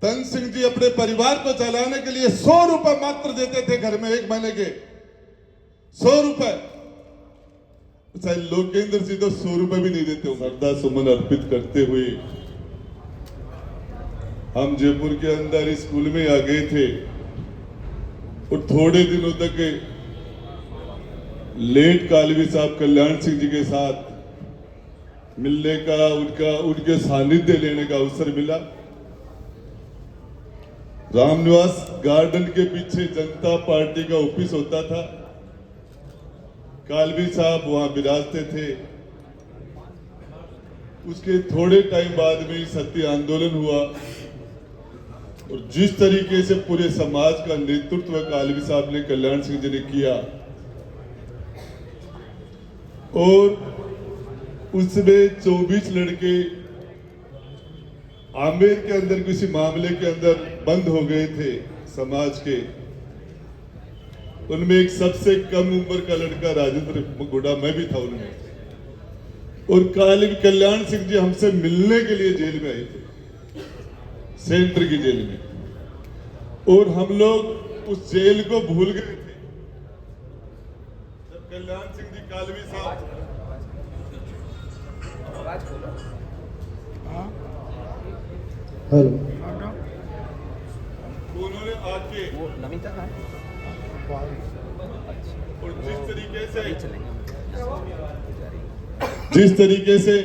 तन सिंह जी अपने परिवार को चलाने के लिए 100 रुपए मात्र देते थे घर में, एक महीने के 100 रुपए। चाहे लोकेंद्र जी तो 100 रुपए भी नहीं देते। श्रद्धा सुमन अर्पित करते हुए हम जयपुर के अंदर स्कूल में आ गए थे और थोड़े दिनों तक लेट कालवी साहब कल्याण सिंह जी के साथ मिलने का, उनके सानिध्य लेने का अवसर मिला। रामनिवास गार्डन के पीछे जनता पार्टी का ऑफिस होता था, कालवी साहब वहां विराजते थे। उसके थोड़े टाइम बाद में सत्य आंदोलन हुआ और जिस तरीके से पूरे समाज का नेतृत्व कालवी साहब ने, कल्याण सिंह जी ने किया, और उसमें 24 लड़के आमेर के अंदर किसी मामले के अंदर बंद हो गए थे समाज के। उनमें एक सबसे कम उम्र का लड़का राजेंद्र गुड़ा, मैं भी था उनमें। और कल्याण सिंह जी हमसे मिलने के लिए जेल में आए थे, सेंटर की जेल में, और हम लोग उस जेल को भूल गए थे जब कल्याण सिंह जी कालवी साहब उन्होंने आके और जिस तरीके से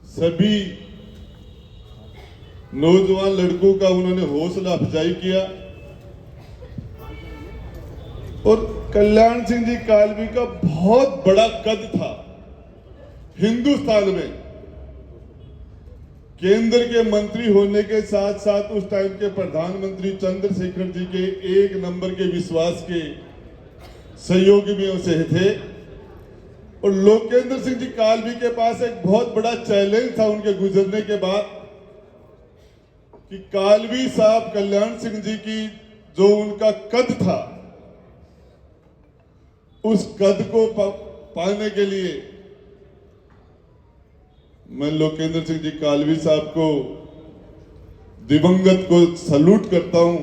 सभी नौजवान लड़कों का उन्होंने हौसला अफजाई किया। और कल्याण सिंह जी कालवी का बहुत बड़ा कद था हिंदुस्तान में। केंद्र के मंत्री होने के साथ साथ उस टाइम के प्रधानमंत्री चंद्रशेखर जी के 1 नंबर के विश्वास के सहयोगी में से थे। और लोकेंद्र सिंह जी कालवी के पास एक बहुत बड़ा चैलेंज था उनके गुजरने के बाद कि कालवी साहब कल्याण सिंह जी की जो उनका कद था, उस कद को पाने के लिए मैं लोकेंद्र सिंह जी कालवी साहब को, दिवंगत को सैल्यूट करता हूं,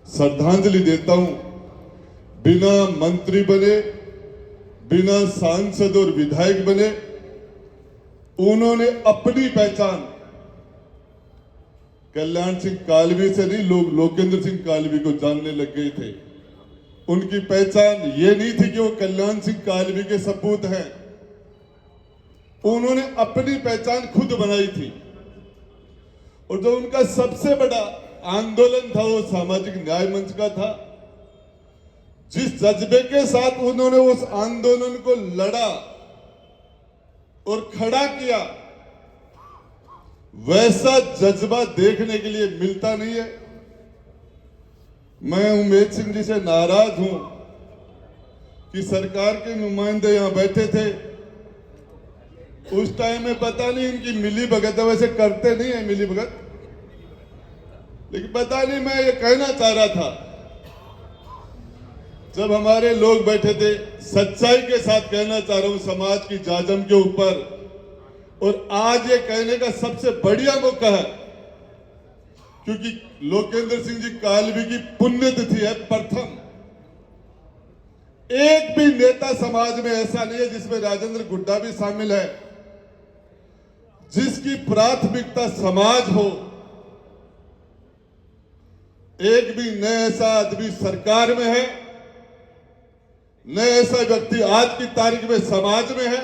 श्रद्धांजलि देता हूं। बिना मंत्री बने, बिना सांसद और विधायक बने, उन्होंने अपनी पहचान कल्याण सिंह कालवी से नहीं, लोग लोकेंद्र सिंह कालवी को जानने लग गए थे। उनकी पहचान ये नहीं थी कि वो कल्याण सिंह कालवी के सपूत हैं, उन्होंने अपनी पहचान खुद बनाई थी। और जो उनका सबसे बड़ा आंदोलन था वो सामाजिक न्याय मंच का था। जिस जज्बे के साथ उन्होंने उस आंदोलन को लड़ा और खड़ा किया, वैसा जज्बा देखने के लिए मिलता नहीं है। मैं उमेश सिंह जी से नाराज हूं कि सरकार के नुमाइंदे यहां बैठे थे उस टाइम में, पता नहीं इनकी मिली भगत है, वैसे करते नहीं है मिली भगत, लेकिन पता नहीं मैं ये कहना चाह रहा था जब हमारे लोग बैठे थे, सच्चाई के साथ कहना चाह रहा हूं समाज की जाजम के ऊपर। और आज ये कहने का सबसे बढ़िया मौका है क्योंकि लोकेंद्र सिंह जी कालवी की पुण्यतिथि है प्रथम। एक भी नेता समाज में ऐसा नहीं है, जिसमें राजेंद्र गुड्डा भी शामिल है, जिसकी प्राथमिकता समाज हो। एक भी न ऐसा आदमी सरकार में है, न ऐसा व्यक्ति आज की तारीख में समाज में है।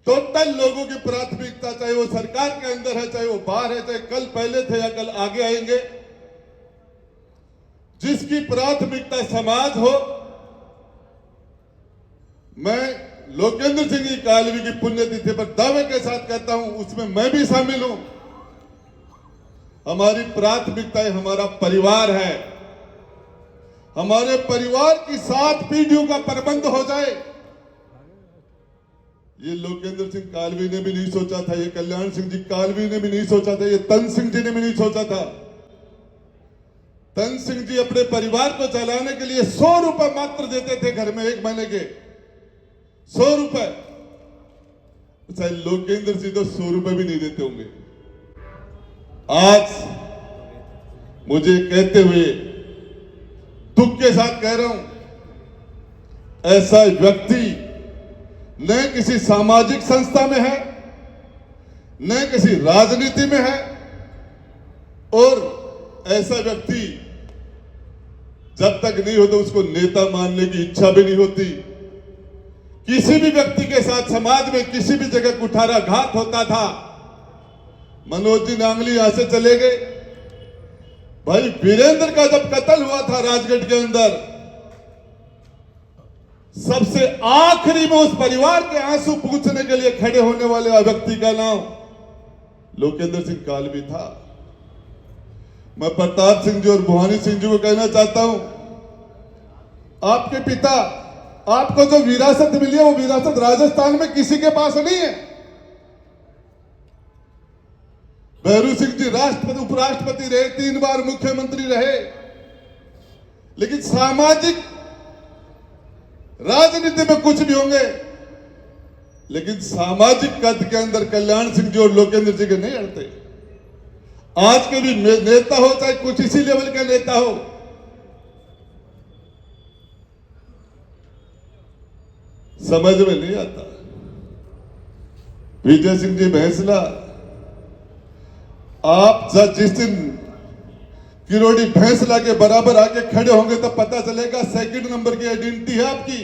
टोटल लोगों की प्राथमिकता, चाहे वो सरकार के अंदर है, चाहे वो बाहर है, चाहे कल पहले थे या कल आगे आएंगे, जिसकी प्राथमिकता समाज हो। मैं लोकेंद्र सिंह जी कालवी की पुण्यतिथि पर दावे के साथ कहता हूं, उसमें मैं भी शामिल हूं। हमारी प्राथमिकता हमारा परिवार है, हमारे परिवार की 7 पीढ़ियों का प्रबंध हो जाए। ये लोकेंद्र सिंह कालवी ने भी नहीं सोचा था, ये कल्याण सिंह जी कालवी ने भी नहीं सोचा था, ये तन सिंह जी ने भी नहीं सोचा था। तन सिंह जी अपने परिवार को चलाने के लिए 100 रुपए मात्र देते थे घर में, एक महीने के 100 रुपए। चाहे लोकेंद्र सिंह तो 100 रुपए भी नहीं देते होंगे। आज मुझे कहते हुए दुख के साथ कह रहा हूं, ऐसा व्यक्ति न किसी सामाजिक संस्था में है, न किसी राजनीति में है, और ऐसा व्यक्ति जब तक नहीं होता उसको नेता मानने की इच्छा भी नहीं होती। किसी भी व्यक्ति के साथ समाज में किसी भी जगह कुठाराघात होता था, मनोज जी नांगली यहां से चले गए। भाई वीरेंद्र का जब कत्ल हुआ था राजगढ़ के अंदर, सबसे आखिरी में उस परिवार के आंसू पूछने के लिए खड़े होने वाले व्यक्ति का नाम लोकेंद्र सिंह कालवी था। मैं प्रताप सिंह जी और भवानी सिंह जी को कहना चाहता हूं, आपके पिता, आपको जो विरासत मिली है वो विरासत राजस्थान में किसी के पास नहीं है। भैरू सिंह जी राष्ट्रपति उपराष्ट्रपति रहे, 3 बार मुख्यमंत्री रहे, लेकिन सामाजिक राजनीति में कुछ भी होंगे, लेकिन सामाजिक कद के अंदर कल्याण सिंह जी और लोकेंद्र जी के नहीं अड़ते। आज के भी नेता हो, चाहे कुछ इसी लेवल के नेता हो, समझ में नहीं आता। विजय सिंह जी भैंसला, आप जिस दिन किरोड़ी भैंसला के बराबर आके खड़े होंगे तब पता चलेगा सेकंड नंबर की आइडेंटिटी है आपकी।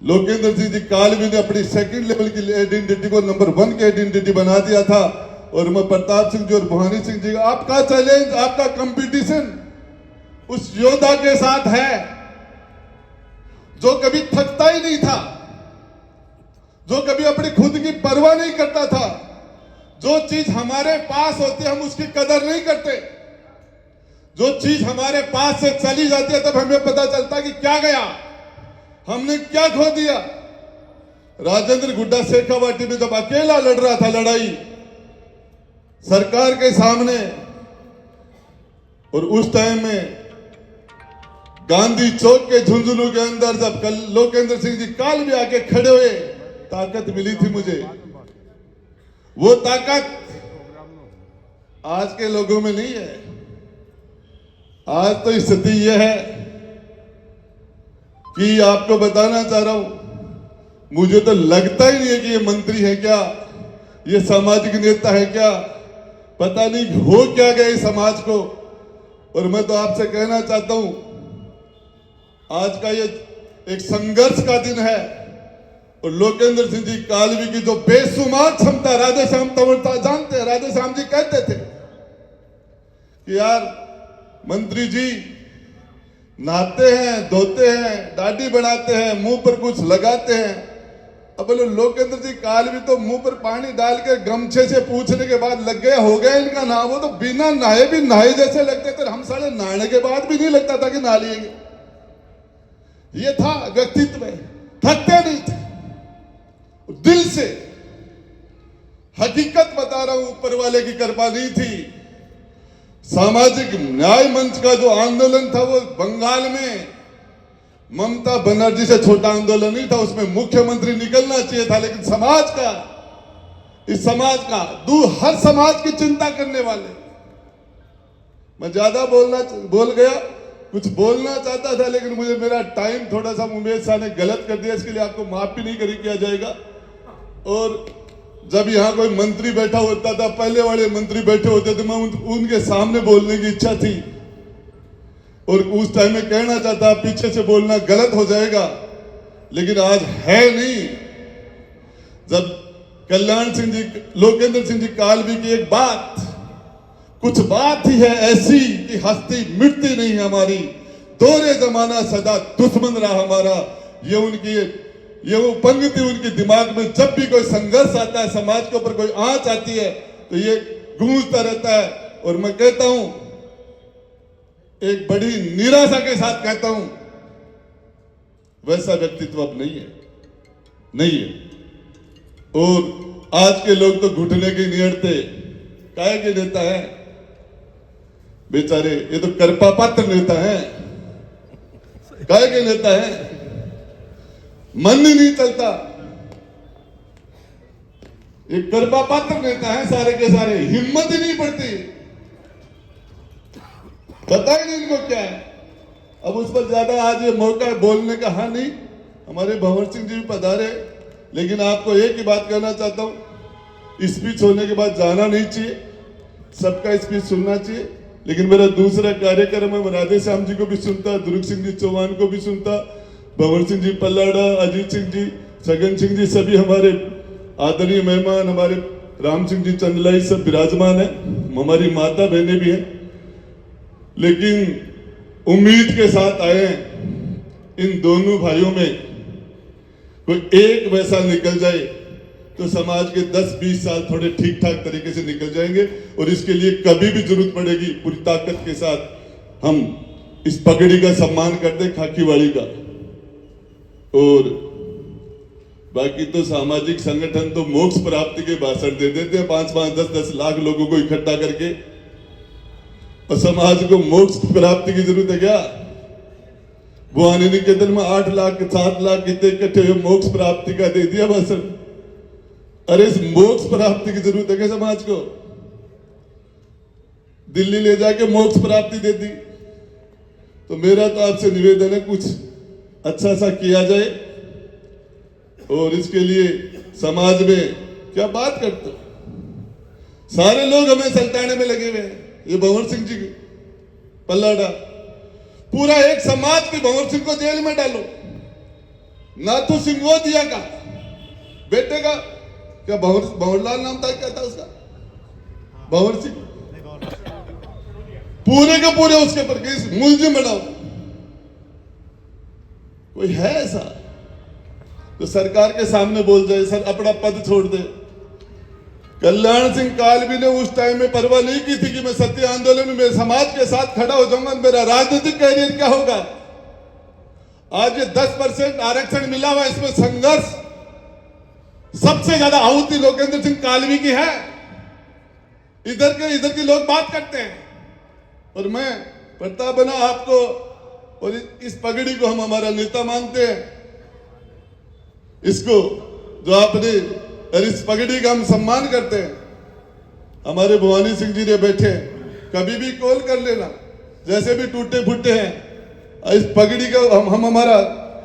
लोकेंद्र सिंह जी कालवी ने अपनी सेकंड लेवल की आइडेंटिटी को नंबर 1 की आइडेंटिटी बना दिया था। और मैं प्रताप सिंह जी और भवानी सिंह जी, आपका चैलेंज, आपका कंपटीशन उस योद्धा के साथ है जो कभी थकता ही नहीं था, जो कभी अपनी खुद की परवाह नहीं करता था। जो चीज हमारे पास होती है हम उसकी कदर नहीं करते, जो चीज हमारे पास से चली जाती है तब हमें पता चलता कि क्या गया, हमने क्या खो दिया। राजेंद्र गुड्डा शेखावाटी में जब अकेला लड़ रहा था लड़ाई सरकार के सामने, और उस टाइम में गांधी चौक के झुंझुनू के अंदर जब कल लोकेंद्र सिंह जी कालवी आके खड़े हुए, ताकत मिली थी मुझे। वो ताकत आज के लोगों में नहीं है। आज तो स्थिति यह है कि आपको बताना चाह रहा हूं, मुझे तो लगता ही नहीं है कि ये मंत्री है क्या, ये सामाजिक नेता है क्या, पता नहीं हो क्या गया इस समाज को। और मैं तो आपसे कहना चाहता हूं, आज का ये एक संघर्ष का दिन है, और लोकेंद्र सिंह जी कालवी की जो बेशुमार क्षमता, राधेश्याम तंवर जानते हैं, राधेश्याम जी कहते थे कि यार मंत्री जी नहाते हैं, धोते हैं, दाढ़ी बनाते हैं, मुंह पर कुछ लगाते हैं। अब बोलो लोकेंद्र जी कालवी तो मुंह पर पानी डाल के गमछे से पूछने के बाद लग गया, हो गया इनका नाम। वो तो बिना नहाए भी नहाए जैसे लगते थे, हम साले नहाने के बाद भी नहीं लगता था कि नहा लिएंगे। ये था व्यक्तित्व में, थकते नहीं थे, दिल से हकीकत बता रहा हूं, ऊपर वाले की कृपा नहीं थी। सामाजिक न्याय मंच का जो आंदोलन था वो बंगाल में ममता बनर्जी से छोटा आंदोलन नहीं था, उसमें मुख्यमंत्री निकलना चाहिए था, लेकिन समाज का, इस समाज का हर समाज की चिंता करने वाले। मैं ज्यादा बोल गया, कुछ बोलना चाहता था लेकिन मुझे मेरा टाइम थोड़ा सा उमेश शाह ने गलत कर दिया, इसके लिए आपको माफ भी नहीं किया जाएगा। और जब यहाँ कोई मंत्री बैठा होता था, पहले वाले मंत्री बैठे होते थे, मैं उनके सामने बोलने की इच्छा थी, और उस टाइम में कहना चाहता पीछे से बोलना गलत हो जाएगा, लेकिन आज है नहीं। जब कल्याण सिंह जी, लोकेंद्र सिंह जी कालवी की एक बात, कुछ बात ही है ऐसी कि हस्ती मिटती नहीं है हमारी, दोहरे जमाना सदा दुश्मन रहा हमारा। ये वो पंक्ति उनके दिमाग में जब भी कोई संघर्ष आता है, समाज के ऊपर कोई आंच आती है, तो ये गूंजता रहता है। और मैं कहता हूं, एक बड़ी निराशा के साथ कहता हूं, वैसा व्यक्तित्व अब नहीं है, नहीं है। और आज के लोग तो घुटने के नहीं अड़ते, काहे के नेता है बेचारे, ये तो कृपा पात्र नेता है, काहे के नेता है, मन ही नहीं चलता। एक कर्मा पात्र नेता है, सारे के सारे हिम्मत ही नहीं पड़ती, पता ही नहीं इनको क्या है। अब उस पर ज्यादा आज ये मौका है बोलने का। हाँ नहीं, हमारे भंवर सिंह जी भी पधारे, लेकिन आपको एक ही बात कहना चाहता हूं, स्पीच होने के बाद जाना नहीं चाहिए, सबका स्पीच सुनना चाहिए। लेकिन मेरा दूसरा कार्यक्रम है, मैं राधे श्याम जी को भी सुनता, दुर्ग सिंह जी चौहान को भी सुनता, भंवर सिंह जी पल्लाड़ा, अजीत सिंह जी, छगन सिंह जी, सभी हमारे आदरणीय मेहमान, हमारे राम सिंह जी चंदलाई सब विराजमान है, हमारी माता बहनें भी हैं। लेकिन उम्मीद के साथ आए हैं, इन दोनों भाइयों में कोई एक वैसा निकल जाए तो समाज के 10-20 साल थोड़े ठीक ठाक तरीके से निकल जाएंगे। और इसके लिए कभी भी जरूरत पड़ेगी पूरी ताकत के साथ हम इस पगड़ी का सम्मान करते हैं, खाकीवाड़ी का। और बाकी तो सामाजिक संगठन तो मोक्ष प्राप्ति के भाषण दे देते हैं, 5-5, 10-10 लाख लोगों को इकट्ठा करके, और समाज को मोक्ष प्राप्ति की जरूरत है क्या? भवानी निकेतन में 8 लाख 7 लाख कितने इकट्ठे हुए, मोक्ष प्राप्ति का दे दिया भाषण। अरे इस मोक्ष प्राप्ति की जरूरत है क्या समाज को? दिल्ली ले जाके मोक्ष प्राप्ति दे दी। तो मेरा तो आपसे निवेदन है, कुछ अच्छा सा किया जाए। और इसके लिए समाज में क्या बात करते हो, सारे लोग हमें सल्टाने में लगे हुए हैं। ये भंवर सिंह जी पल्लाड़ा, पूरा एक समाज के भंवर सिंह को जेल में डालो, नाथू सिंगोदिया का बेटे का क्या भंवरलाल नाम था, क्या था उसका, भंवर सिंह, पूरे के पूरे उसके ऊपर केस मुलजिम बनाओ। कोई है ऐसा तो सरकार के सामने बोल जाए, सर अपना पद छोड़ दे। कल्याण सिंह कालवी ने उस टाइम में परवाह नहीं की थी कि मैं सत्य आंदोलन में समाज के साथ खड़ा हो जाऊंगा, मेरा राजनीतिक कैरियर क्या होगा। आज ये 10% आरक्षण मिला हुआ, इसमें संघर्ष सबसे ज्यादा आहुति लोकेंद्र सिंह कालवी की है। इधर की लोग बात करते हैं, और मैं प्रताप बना आपको और इस पगड़ी को हम हमारा नेता मानते हैं। इसको जो आपने, और इस पगड़ी का हम सम्मान करते हैं। हमारे भवानी सिंह जी ने बैठे, कभी भी कॉल कर लेना, जैसे भी टूटे फूटे हैं, इस पगड़ी का हम हमारा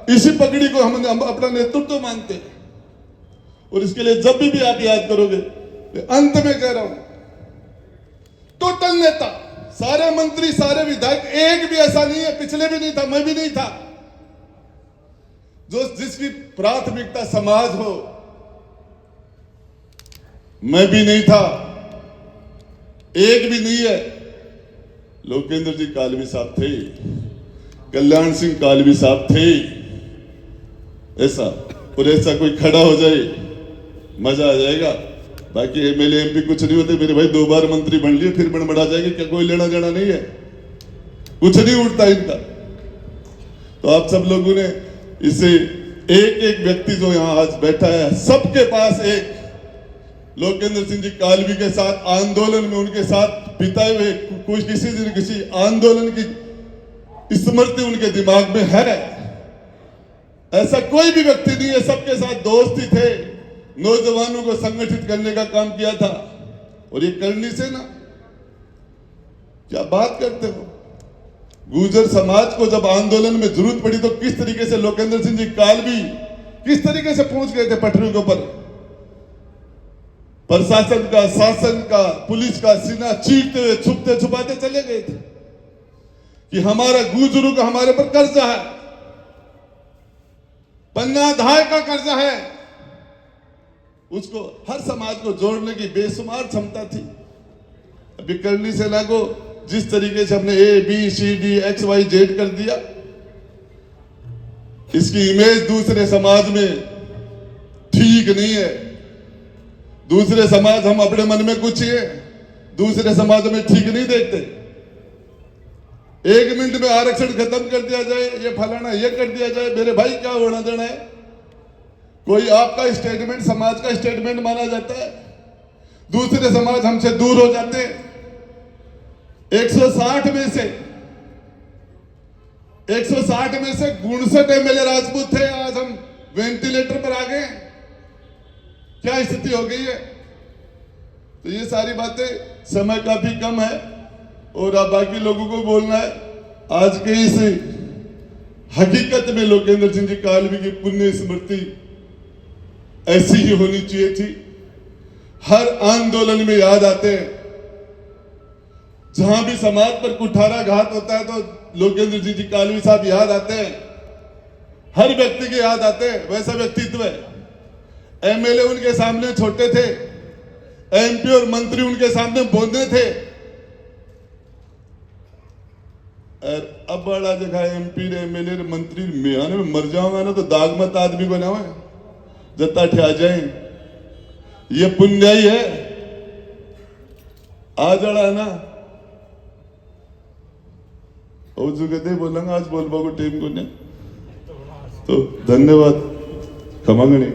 इसी पगड़ी को हम अपना नेतृत्व मानते हैं। और इसके लिए जब भी आप याद करोगे, अंत में कह रहा हूं, टोटल नेता, सारे मंत्री, सारे विधायक, एक भी ऐसा नहीं है, पिछले भी नहीं था, मैं भी नहीं था, जो जिसकी प्राथमिकता समाज हो। मैं भी नहीं था, एक भी नहीं है। लोकेंद्र जी कालवी साहब थे, कल्याण सिंह कालवी साहब थे। ऐसा और ऐसा कोई खड़ा हो जाए, मजा आ जाएगा। बाकी एमएलए एमपी कुछ नहीं होते, मेरे भाई 2 बार मंत्री बन लिए, फिर बड़ा जाएगा क्या? कोई लेना देना नहीं है, कुछ नहीं उठता इनका। तो आप सब लोगों ने इसे एक व्यक्ति जो यहां आज बैठा है, सबके पास एक लोकेंद्र सिंह जी कालवी के साथ आंदोलन में उनके साथ बिताए हुए कुछ किसी आंदोलन की स्मृति उनके दिमाग में है। ऐसा कोई भी व्यक्ति नहीं है, सबके साथ दोस्ती थे, नौजवानों को संगठित करने का काम किया था। और ये करनी से ना, क्या बात करते हो, गुर्जर समाज को जब आंदोलन में जरूरत पड़ी तो किस तरीके से लोकेंद्र सिंह जी कालवी किस तरीके से पहुंच गए थे पटरियों के ऊपर। प्रशासन का, शासन का, पुलिस का सीना चीरते हुए, छुपते छुपाते चले गए थे कि हमारा गुर्जरों का हमारे पर कर्जा है, पन्नाधाय का कर्जा है। उसको हर समाज को जोड़ने की बेशुमार क्षमता थी। अभी करनी सेना को जिस तरीके से हमने ABCD XYZ कर दिया, इसकी इमेज दूसरे समाज में ठीक नहीं है। दूसरे समाज, हम अपने मन में कुछ है, दूसरे समाज में ठीक नहीं देखते। 1 मिनट में आरक्षण खत्म कर दिया जाए, ये फलाना ये कर दिया जाए, मेरे भाई क्या होना देना है। कोई आपका स्टेटमेंट समाज का स्टेटमेंट माना जाता है, दूसरे समाज हमसे दूर हो जाते हैं। 160 में से 59 एमएलए राजपूत थे, आज हम वेंटिलेटर पर आ गए। क्या स्थिति हो गई है। तो ये सारी बातें, समय काफी कम है और अब बाकी लोगों को बोलना है। आज के इस हकीकत में लोकेंद्र सिंह जी कालवी की पुण्य स्मृति ऐसी ही होनी चाहिए थी। हर आंदोलन में याद आते हैं, जहां भी समाज पर कुठाराघात होता है तो लोकेंद्र सिंह जी कालवी साहब याद आते हैं, हर व्यक्ति के याद आते हैं। वैसा व्यक्तित्व है। एमएलए उनके सामने छोटे थे, एमपी और मंत्री उनके सामने बोंदे थे, और अब बड़ा जगह एमपी एमएलए मंत्री में मर जाऊंगा ना तो दाग मत आदमी को ना हो जता ठे आ जाए। ये पुण्य ही है। आ जड़ा है ना और जुगते बोलेंगे आज बोल बाबू टीम को ने तो धन्यवाद। खमा गणी।